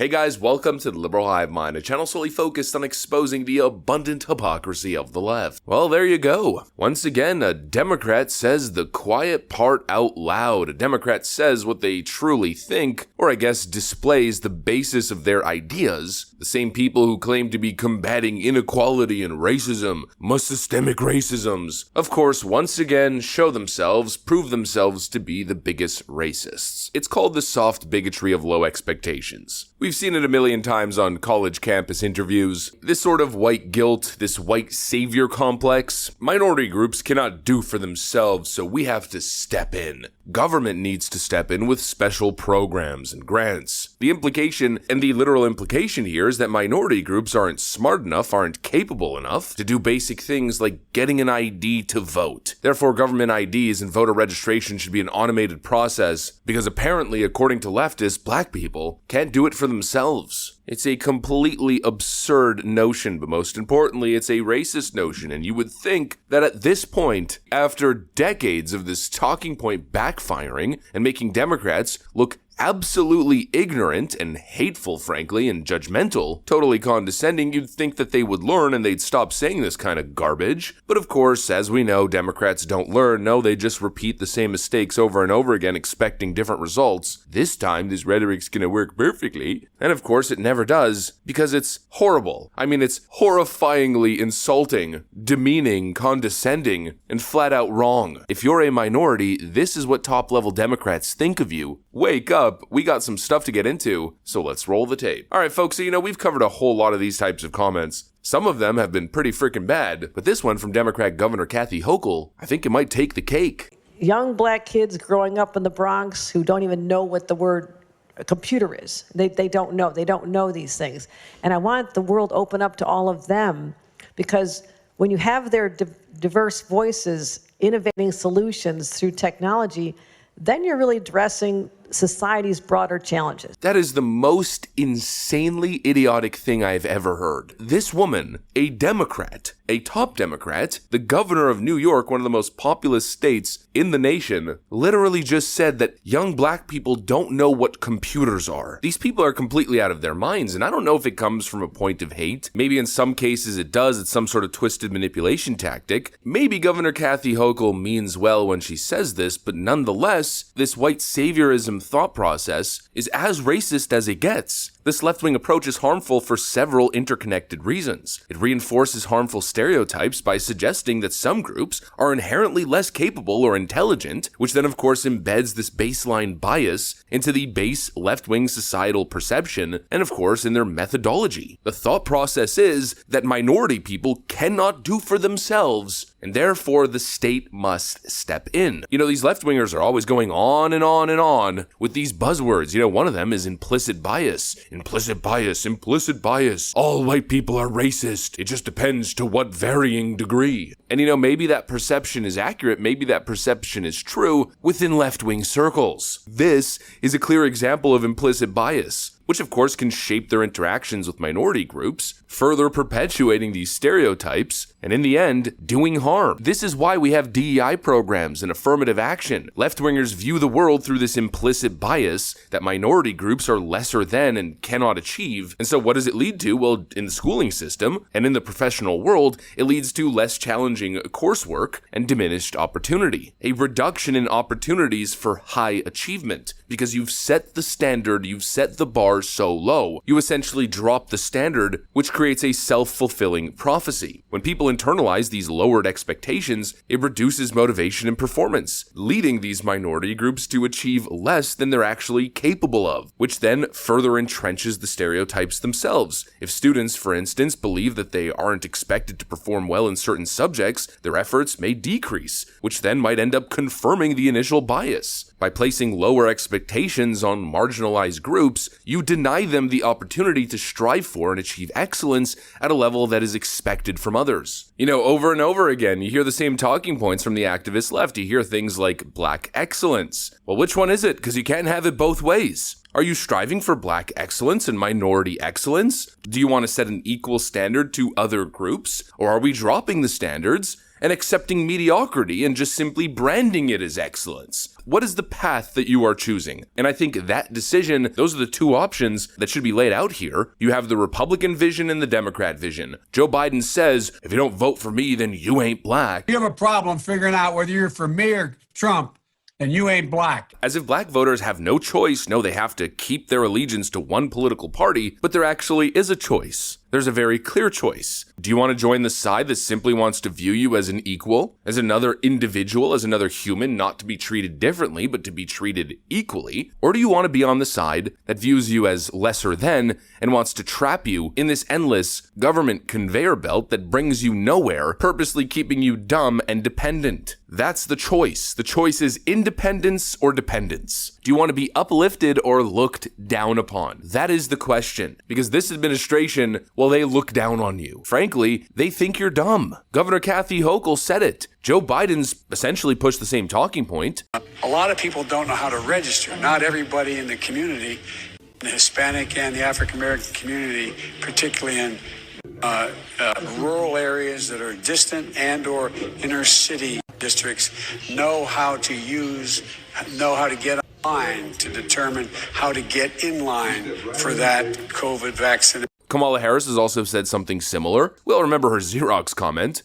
Hey guys, welcome to the Liberal Hive Mind, a channel solely focused on exposing the abundant hypocrisy of the left. Well, there you go. Once again, a Democrat says the quiet part out loud. A Democrat says what they truly think, or I guess displays the basis of their ideas. The same people who claim to be combating inequality and racism, systemic racisms, of course, once again show themselves, prove themselves to be the biggest racists. It's called the soft bigotry of low expectations. We've seen it a million times on college campus interviews. This sort of white guilt, this white savior complex, minority groups cannot do for themselves, so we have to step in. Government needs to step in with special programs and grants. The implication, and the literal implication here, is that minority groups aren't smart enough, aren't capable enough to do basic things like getting an ID to vote. Therefore, government IDs and voter registration should be an automated process, because apparently, according to leftists, black people can't do it for themselves. It's a completely absurd notion, but most importantly, it's a racist notion, and you would think that at this point, after decades of this talking point backfiring and making Democrats look absolutely ignorant and hateful, frankly, and judgmental, totally condescending, you'd think that they would learn and they'd stop saying this kind of garbage. But of course, as we know, Democrats don't learn. No, they just repeat the same mistakes over and over again, expecting different results. This time, this rhetoric's gonna work perfectly. And of course, it never does, because it's horrible. I mean, it's horrifyingly insulting, demeaning, condescending, and flat out wrong. If you're a minority, this is what top-level Democrats think of you. Wake up. We got some stuff to get into, so let's roll the tape. Alright folks, so we've covered a whole lot of these types of comments. Some of them have been pretty freaking bad, but this one from Democrat Governor Kathy Hochul, I think it might take the cake. Young black kids growing up in the Bronx who don't even know what the word computer is. They don't know these things. And I want the world to open up to all of them, because when you have their diverse voices innovating solutions through technology, then you're really addressing society's broader challenges. That is the most insanely idiotic thing I've ever heard. This woman, a Democrat, a top Democrat, the governor of New York, one of the most populous states in the nation, literally just said that young black people don't know what computers are. These people are completely out of their minds, and I don't know if it comes from a point of hate. Maybe in some cases it does. It's some sort of twisted manipulation tactic. Maybe Governor Kathy Hochul means well when she says this, but nonetheless, this white saviorism thought process is as racist as it gets. This left-wing approach is harmful for several interconnected reasons. It reinforces harmful stereotypes by suggesting that some groups are inherently less capable or intelligent, which then of course embeds this baseline bias into the base left-wing societal perception and of course in their methodology. The thought process is that minority people cannot do for themselves, and therefore the state must step in. These left-wingers are always going on and on and on with these buzzwords. One of them is implicit bias. Implicit bias, implicit bias. All white people are racist. It just depends to what varying degree. And maybe that perception is accurate, maybe that perception is true within left-wing circles. This is a clear example of implicit bias, which of course can shape their interactions with minority groups, further perpetuating these stereotypes, and in the end, doing harm. This is why we have DEI programs and affirmative action. Left-wingers view the world through this implicit bias that minority groups are lesser than and cannot achieve. And so what does it lead to? Well, in the schooling system and in the professional world, it leads to less challenging coursework and diminished opportunity. A reduction in opportunities for high achievement, because you've set the standard, you've set the bar so low. You essentially drop the standard, which creates a self-fulfilling prophecy. When people internalize these lowered expectations, it reduces motivation and performance, leading these minority groups to achieve less than they're actually capable of, which then further entrenches the stereotypes themselves. If students, for instance, believe that they aren't expected to perform well in certain subjects, their efforts may decrease, which then might end up confirming the initial bias. By placing lower expectations on marginalized groups, you deny them the opportunity to strive for and achieve excellence at a level that is expected from others. Over and over again, you hear the same talking points from the activist left. You hear things like black excellence. Well, which one is it? Because you can't have it both ways. Are you striving for black excellence and minority excellence? Do you want to set an equal standard to other groups? Or are we dropping the standards and accepting mediocrity and just simply branding it as excellence? What is the path that you are choosing? And I think that decision, those are the two options that should be laid out here. You have the Republican vision and the Democrat vision. Joe Biden says, if you don't vote for me, then you ain't black. You have a problem figuring out whether you're for me or Trump, and you ain't black. As if black voters have no choice. No, they have to keep their allegiance to one political party, but there actually is a choice. There's a very clear choice. Do you want to join the side that simply wants to view you as an equal, as another individual, as another human, not to be treated differently, but to be treated equally? Or do you want to be on the side that views you as lesser than and wants to trap you in this endless government conveyor belt that brings you nowhere, purposely keeping you dumb and dependent? That's the choice. The choice is independence or dependence. Do you want to be uplifted or looked down upon? That is the question. Because this administration, well, they look down on you. Frankly, they think you're dumb. Governor Kathy Hochul said it. Joe Biden's essentially pushed the same talking point. A lot of people don't know how to register. Not everybody in the community, the Hispanic and the African American community, particularly in rural areas that are distant and or inner city districts, know how to get online to determine how to get in line for that COVID vaccine. Kamala Harris has also said something similar. We'll remember her Xerox comment.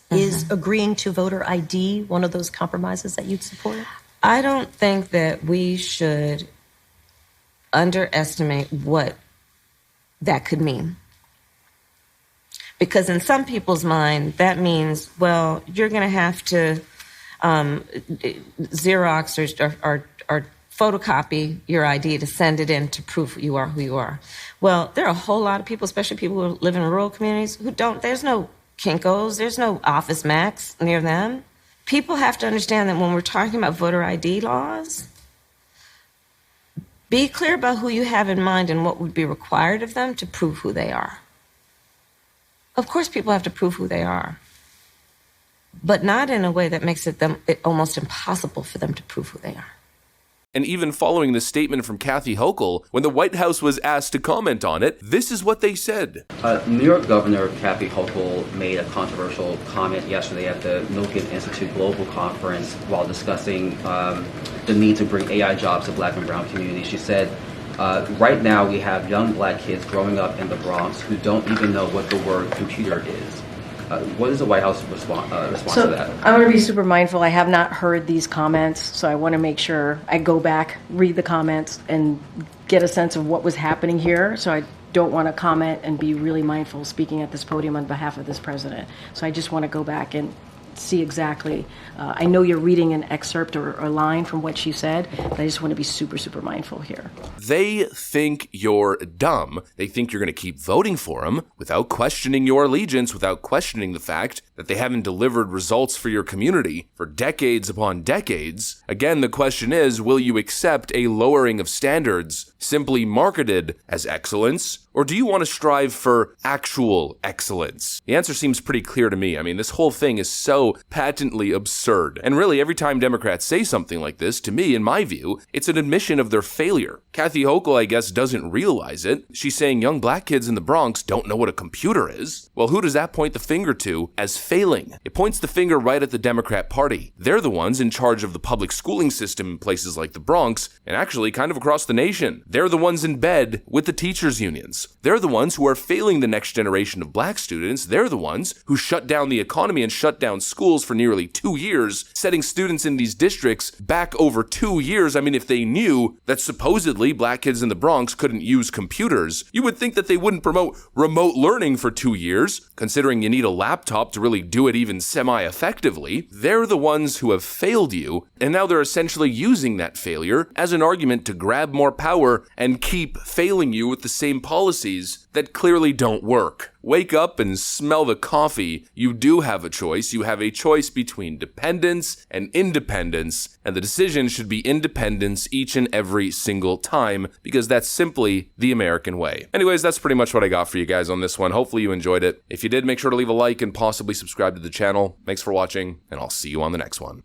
Is agreeing to voter ID one of those compromises that you'd support? I don't think that we should underestimate what that could mean. Because in some people's mind, that means, well, you're going to have to Xerox or photocopy your ID to send it in to prove you are who you are. Well, there are a whole lot of people, especially people who live in rural communities, who don't. There's no Kinko's, there's no Office Max near them. People have to understand that when we're talking about voter ID laws, be clear about who you have in mind and what would be required of them to prove who they are. Of course, people have to prove who they are, but not in a way that makes it almost impossible for them to prove who they are. And even following the statement from Kathy Hochul, when the White House was asked to comment on it, this is what they said. New York Governor Kathy Hochul made a controversial comment yesterday at the Milken Institute Global Conference while discussing the need to bring AI jobs to black and brown communities. She said, right now we have young black kids growing up in the Bronx who don't even know what the word computer is. What is the White House response to that? I want to be super mindful. I have not heard these comments, so I want to make sure I go back, read the comments, and get a sense of what was happening here. So I don't want to comment and be really mindful speaking at this podium on behalf of this president. So I just want to go back and see exactly. I know you're reading an excerpt or a line from what she said, but I just want to be super, super mindful here. They think you're dumb. They think you're going to keep voting for them without questioning your allegiance, without questioning the fact that they haven't delivered results for your community for decades upon decades. Again, the question is, will you accept a lowering of standards simply marketed as excellence, or do you want to strive for actual excellence? The answer seems pretty clear to me. I mean, this whole thing is so patently absurd. And really, every time Democrats say something like this, to me, in my view, it's an admission of their failure. Kathy Hochul, I guess, doesn't realize it. She's saying young black kids in the Bronx don't know what a computer is. Well, who does that point the finger to as failing? It points the finger right at the Democrat Party. They're the ones in charge of the public schooling system in places like the Bronx, and actually kind of across the nation. They're the ones in bed with the teachers' unions. They're the ones who are failing the next generation of black students. They're the ones who shut down the economy and shut down schools for nearly 2 years, setting students in these districts back over 2 years. I mean, if they knew that supposedly black kids in the Bronx couldn't use computers, you would think that they wouldn't promote remote learning for 2 years, considering you need a laptop to really do it even semi-effectively. They're the ones who have failed you, and now they're essentially using that failure as an argument to grab more power and keep failing you with the same policies that clearly don't work. Wake up and smell the coffee. You do have a choice. You have a choice between dependence and independence, and the decision should be independence each and every single time, because that's simply the American way. Anyways, that's pretty much what I got for you guys on this one. Hopefully you enjoyed it. If you did, make sure to leave a like and possibly subscribe to the channel. Thanks for watching, and I'll see you on the next one.